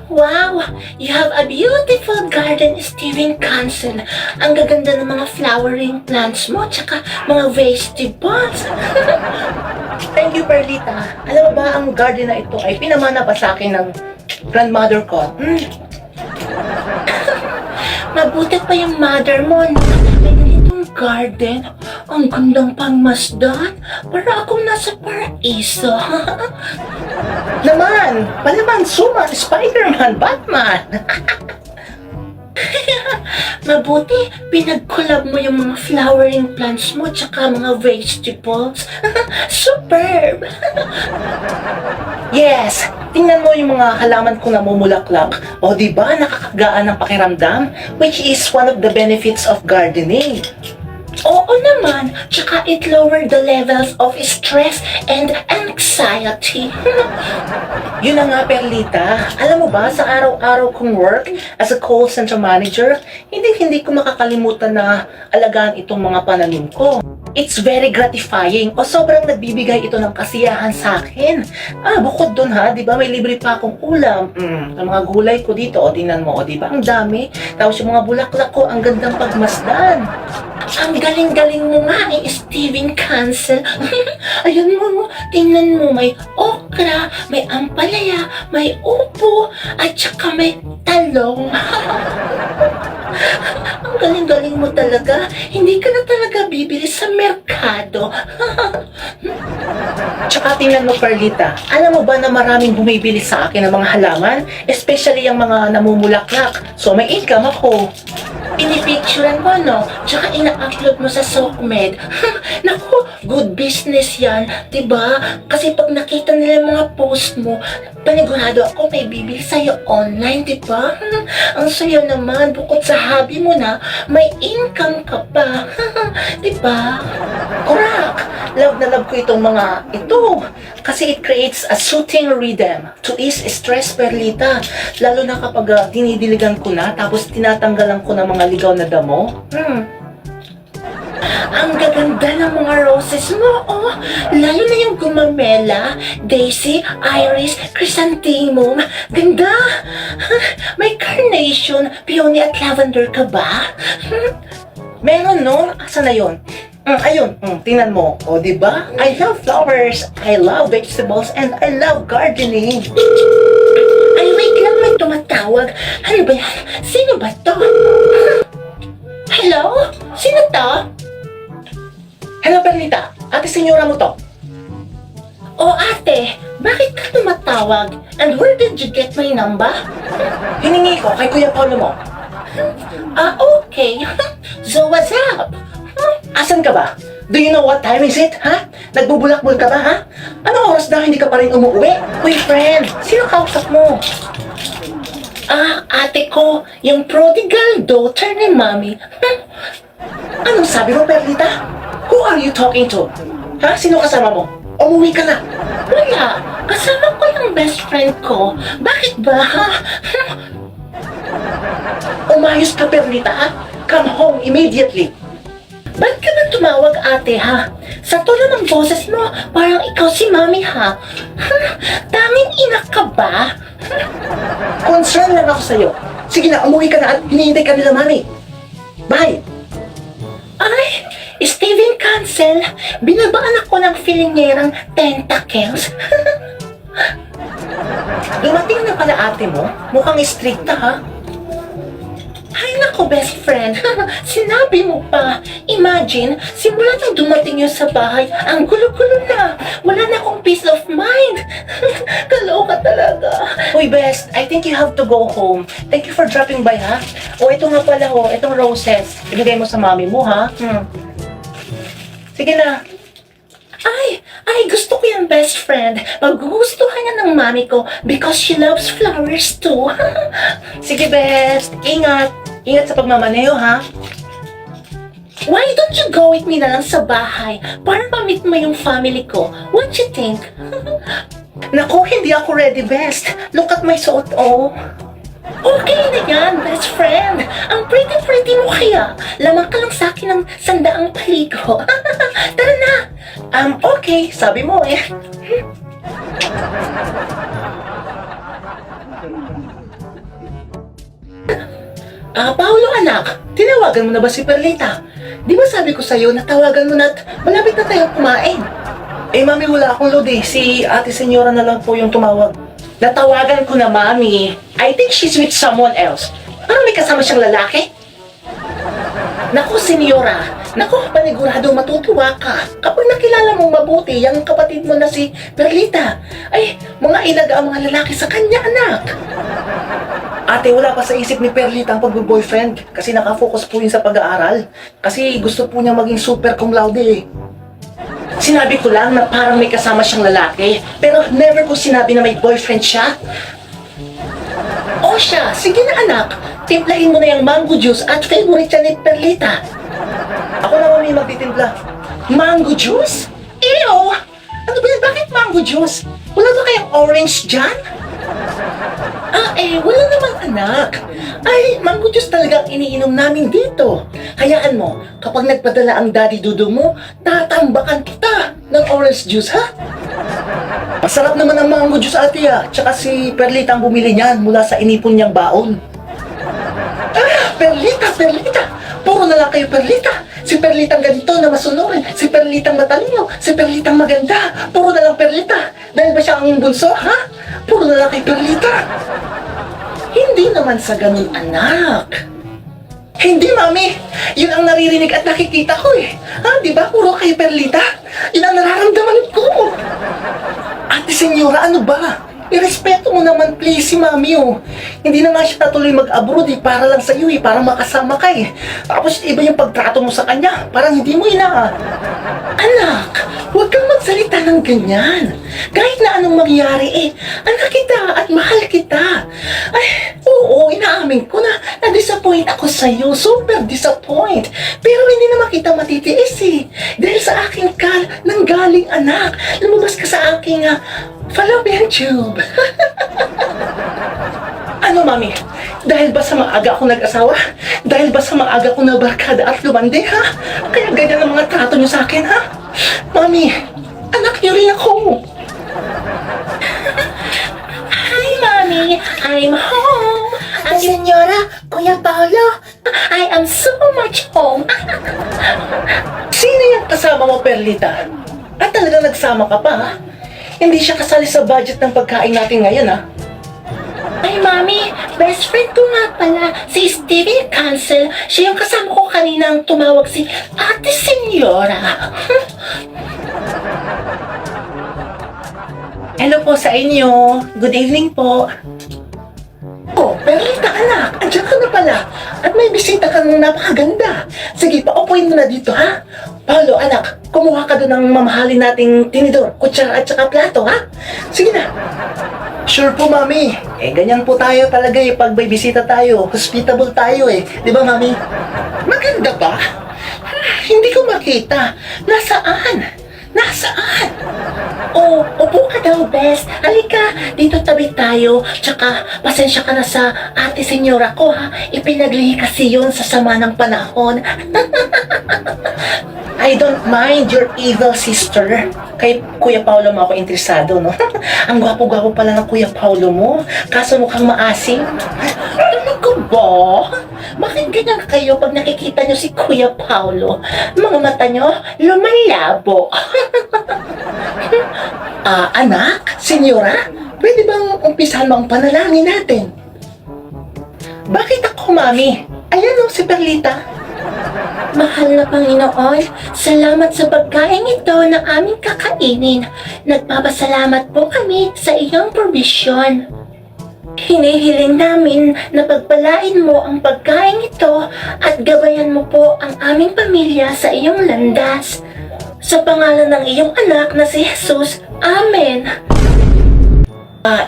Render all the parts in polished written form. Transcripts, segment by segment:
Wow! You have a beautiful garden, Steven Cancel. Ang gaganda ng mga flowering plants mo, tsaka mga vegetables. Thank you, Perlita. Alam mo ba, ang garden na ito ay pinamana pa sa akin ng grandmother ko. Mabuti pa yung mother mo, no? May ganitong garden. Ang gandang pangmasdan. Para akong nasa paraiso. Naman! Palaman, Suman, Spider-Man, Batman! Mabuti, pinag-collab mo yung mga flowering plants mo tsaka mga vegetables. Superb! Yes! Tingnan mo yung mga halaman kong namumulaklak. O diba, nakakagaan ng pakiramdam? Which is one of the benefits of gardening. Oo naman, tsaka it lowered the levels of stress and anxiety. Yun na nga, Perlita. Alam mo ba, sa araw-araw kong work as a call center manager, hindi ko makakalimutan na alagaan itong mga pananim ko. It's very gratifying o sobrang nagbibigay ito ng kasiyahan sa akin. Bukod dun ha, di ba may libre pa akong ulam. Ang mga gulay ko dito, o tingnan mo, o di ba ang dami. Tapos yung mga bulaklak ko, ang gandang pagmasdan. Ang galing-galing mo nga ni Steven Cancel. Ayun mo, tingnan mo, may okra, may ampalaya, may upo, at saka may talong. Ang galing-galing mo talaga. Hindi ka na talaga bibili sa merkado. Tsaka tingnan mo, Perlita, alam mo ba na maraming bumibili sa akin ng mga halaman? Especially yung mga namumulaklak. So may income ako. Pinipicturean mo, no? Tsaka ina-upload mo sa SOCMED. Naku, good business yan, diba? Kasi pag nakita nila yung mga post mo, panigurado ako may bibili sa'yo online, diba? Ang saya naman, bukod sa hobby mo na, may income ka pa. Diba? Correct! Love na love ko itong mga ito. Kasi it creates a soothing rhythm to ease stress, Perlita. Lalo na kapag dinidiligan ko na, tapos tinatanggalan ko ng mga ligaw na damo. Ang gaganda ng mga roses mo, oh. Lalo na yung gumamela, daisy, iris, chrysanthemum. Ganda! May carnation, peony at lavender ka ba? Meron nun? Asa na yun? Ayun, tingnan mo. O, diba? I love flowers, I love vegetables, and I love gardening. Ay, wait lang, may tumatawag. Ano ba yan? Sino ba to? Hello? Sino to? Hello, Perlita. Ate senyora mo to. O ate, bakit ka tumatawag? And where did you get my number? Hiningi ko kay Kuya Paulo mo. Okay. So what's up? Asan ka ba? Do you know what time is it, ha? Nagbubulakbul ka ba, ha? Anong oras na hindi ka pa rin umuwi? Uy, friend, sino kausap mo? Ate ko, yung prodigal daughter ni Mami. Anong sabi mo, Perlita? Who are you talking to? Ha? Sino kasama mo? Umuwi ka na. Wala, kasama ko yung best friend ko. Bakit ba? Umayos ka, Perlita, ha? Come home immediately. Ba't ka ba tumawag, ate, ha? Sa tono ng boses mo, parang ikaw si Mami, ha? Tanging ina ka ba? Concern lang ako sa'yo. Sige na, umuwi ka na at hinihintay ka nila, Mami. Bye! Ay, Steven Cancel, binabaan ako ng filingerang tentacles. Dumating na pala ate mo. Mukhang stricta, ha? Ay nako, best friend, sinabi mo pa. Imagine, simula nang dumating yun sa bahay, ang gulo-gulo na. Wala na akong peace of mind. Kaloka talaga. Uy, best, I think you have to go home. Thank you for dropping by, ha? O, ito nga pala, ho. Itong roses. Ibigay mo sa mami mo, ha? Sige na. Ay, gusto ko yung best friend. Magugustuhan niya ng mami ko because she loves flowers too. Sige, best. Ingat. Ingat sa pagmamaneho, ha? Why don't you go with me na lang sa bahay para ma-meet mo yung family ko? What you think? Naku, hindi ako ready, best. Look at my suot, oh. Okay na yan, best friend. Ang pretty-pretty mo kaya. Lamang ka lang sa akin ng sandaang paligo. Tara na. Okay, sabi mo eh. Paolo anak, tinawagan mo na ba si Perlita? Di ba sabi ko sa'yo na tawagan mo na at malapit na tayong kumain? Eh mami, wala akong load eh. Si ate senyora na lang po yung tumawag. Natawagan ko na mami. I think she's with someone else. Parang may kasama siyang lalaki. Naku, senyora. Naku, panigurado matutuwa ka kapag nakilala mong mabuti yung kapatid mo na si Perlita. Ay, mga ilaga ang mga lalaki sa kanya, anak. Ate, wala pa sa isip ni Perlita ang pag-boyfriend kasi nakafocus po yun sa pag-aaral. Kasi gusto po niya maging super cum laude eh. Sinabi ko lang na parang may kasama siyang lalaki, pero never ko sinabi na may boyfriend siya. O siya, sige na anak, timplahin mo na yung mango juice at favorite siya ni Perlita. Ako na mami magtitimpla. Mango juice? Ew! Ano ba yan? Bakit mango juice? Wala ba kayang orange dyan? Wala naman anak. Ay, mango juice talagang iniinom namin dito. Hayaan mo, kapag nagpadala ang daddy dudo mo, tatambakan kita ng orange juice, ha? Masarap naman ang mango juice, ate, ha? Tsaka si Perlita ang bumili niyan mula sa inipon niyang baon. Perlita, Perlita! Puro na lang kayo Perlita! Si Perlitang ganito na masunurin, si Perlitang matalino, si Perlitang maganda, puro na lang Perlita. Dahil ba siya ang iyong bunso, ha? Puro na lang kay Perlita. Hindi naman sa ganun, anak. Hindi, mami. Yun ang naririnig at nakikita ko eh. Ha, di ba? Puro kay Perlita. Yun ang nararamdaman ko. Ate senyora, ano ba? Irespeto mo naman please si mami oh. Hindi na nga siya natuloy mag-abroad eh, para lang sa'yo eh, para makasama ka eh. Tapos iba yung pagtrato mo sa kanya, parang hindi mo Anak, huwag kang magsalita ng ganyan. Kahit na anong mangyari eh, anak kita at mahal kita. Ay, oo, inaamin ko na na-disappoint ako sa'yo, super disappoint. Pero hindi naman kita matitiis eh. Dahil sa aking nanggaling anak, lumabas ka sa aking fallopian tube. Ano, mami? Dahil ba sa maaga ako nag-asawa? Dahil ba sa maaga ako nabarkada at lumande, ha? Kaya ganyan ang mga trato niyo sa akin, ha? Mami, anak niyo rin ako. Hi, Mommy! I'm home! Ang senyora, Kuya Paolo, I am so much home! Sino yung kasama mo, Perlita? At talagang nagsama ka pa, ha? Hindi siya kasali sa budget ng pagkain natin ngayon, ha? Ay, Mami, best friend ko nga pala, si Steven Cancel. Siya yung kasama ko kaninang tumawag si Ate Senyora. Hello po sa inyo. Good evening po. Oh, Perlita anak, andiyan ka na pala. At may bisita kang napakaganda. Sige, paupuin mo na dito, ha? Paolo, anak, kumuha ka doon ng mamahalin nating tinidor, kutsara at saka plato, ha? Sige na. Sure po, mami. Ganyan po tayo talaga eh. Pag may bisita tayo, hospitable tayo eh. Di ba, mami? Maganda ba? Hindi ko makita. Nasaan? Nasaan? Oh, upo ka daw, best. Halika, dito tabi tayo. Tsaka, pasensya ka na sa Ate Senyora ko, ha? Ipinaglihi kasi yun sa sama ng panahon. I don't mind your evil sister. Kay Kuya Paolo mo ako interesado, no? Ang gwapo-gwapo pala ng Kuya Paolo mo. Kaso mukhang maasim. Talaga ba? Bakit ganyan kayo pag nakikita nyo si Kuya Paolo? Mga mata nyo, lumalabo. Anak? Senyora? Pwede bang umpisahan mo ang panalangin natin? Bakit ako, mami? Ayan o, si Perlita. Mahal na Panginoon, salamat sa pagkain ito na aming kakainin. Nagpapasalamat po kami sa iyong provision. Hinihiling namin na pagpalain mo ang pagkain ito at gabayan mo po ang aming pamilya sa iyong landas. Sa pangalan ng iyong anak na si Jesus, Amen.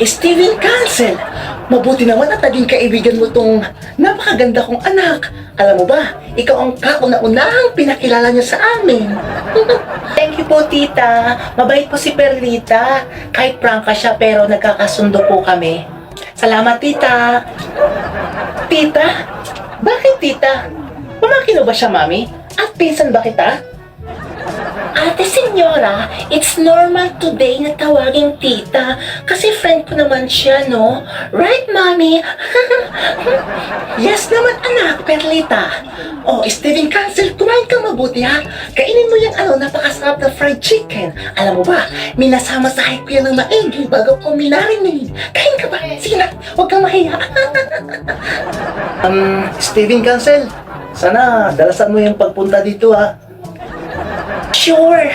Steven Cancel, mabuti naman at naging kaibigan mo tong napakaganda kong anak. Alam mo ba, ikaw ang kauna-unahang pinakilala niya sa amin. Thank you po, tita. Mabait po si Perlita. Kahit prangka siya pero nagkakasundo po kami. Salamat, tita. Tita? Bakit, tita? Pamangkin mo ba siya, mami? At pinsan ba kita? Ate Senyora, it's normal today na tawaging tita. Kasi friend ko naman siya, no? Right, Mommy? Yes naman anak, Perlita. Oh, Steven Cancel, kumain kang mabuti ha. Kainin mo yung napakasarap na fried chicken. Alam mo ba, minasama-sahay ko yan ng maigi bago ko minarinig. Kain ka ba? Sige na, huwag kang mahiya. Steven Cancel, sana dalasan mo yung pagpunta dito ha. Sure.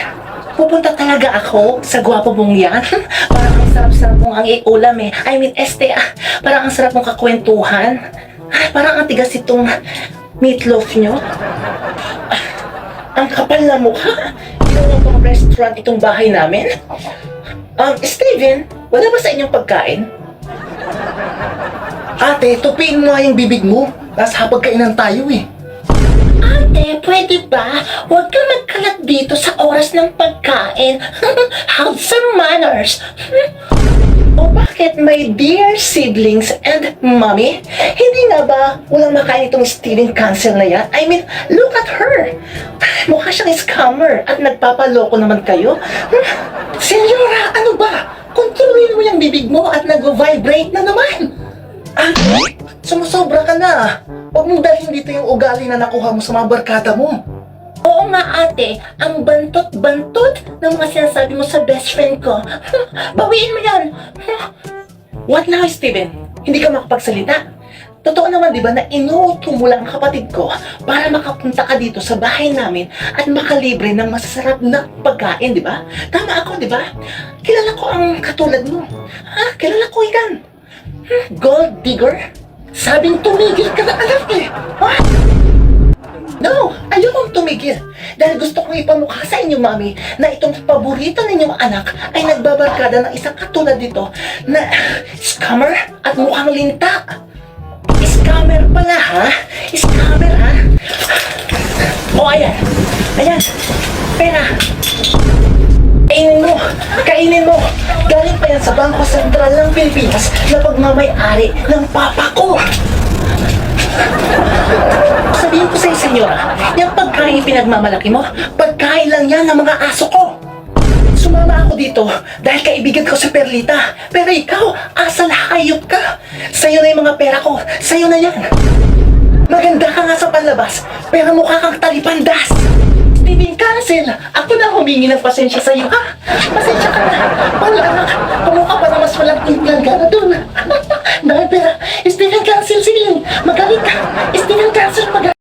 Pupunta talaga ako sa gwapo mong yan. Parang ang sarap-sarap mong ang iulam eh. I mean, parang ang sarap mong kakwentuhan. Parang ang tigas itong meatloaf nyo. Ang kapal na mukha. Ginawang pang restaurant itong bahay namin. Steven, wala ba sa inyong pagkain? Ate, tupiin mo nga yung bibig mo. Nasa hapagkainan tayo eh. Ate, pwede ba? Huwag ka magkalat dito sa oras ng pagkain. Have some manners. O bakit, my dear siblings and mommy? Hindi nga ba walang makain itong Steven Cancel na yan? I mean, look at her. Mukha siyang scammer at nagpapaloko naman kayo. Senyora, ano ba? Kontrolin mo yung bibig mo at nag-vibrate na naman. Sumusobra ka na. Huwag mong dalhin dito yung ugali na nakuha mo sa mga barkada mo. Oo nga ate, ang bantot-bantot ng mga sinasabi mo sa best friend ko. Bawiin mo yan. What now, Steven? Hindi ka makapagsalita? Totoo naman, di ba, na inuuto mo lang ang kapatid ko para makapunta ka dito sa bahay namin at makalibre ng masasarap na pagkain, di ba? Tama ako, di ba? Kilala ko ang katulad mo. Kilala ko yan. Gold digger? Sabing tumigil ka na alam eh. No, ayokong tumigil. Dahil gusto kong ipamukha sa inyo, Mami, na itong paborito ninyong anak ay nagbabarkada ng isang katulad dito na scammer at mukhang linta. Scammer pala, ha? Scammer, ha? O, ayan. Ayan. Pera. Kainin mo. Galing pa yan sa Bangko Sentral ng Pilipinas na pagmamay-ari ng papa ko. Sabihin ko sa'yo, senyora, yung pagkain pinagmamalaki mo, pagkain lang yan ng mga aso ko. Sumama ako dito dahil kaibigan ko si Perlita. Pero ikaw, asal hayop ka. Sa'yo na yung mga pera ko. Sa'yo na yan. Maganda ka nga sa panlabas, pero mukha kang talipandas. Steven Cancel, ako na humingi ng pasensya sa'yo, ha? Pasensya ka na. Wala anak, pamukha pa na mas walang implan ka na dun. Dahil pera, Steven Cancel, sige, magaling ka. Steven Cancel, magaling.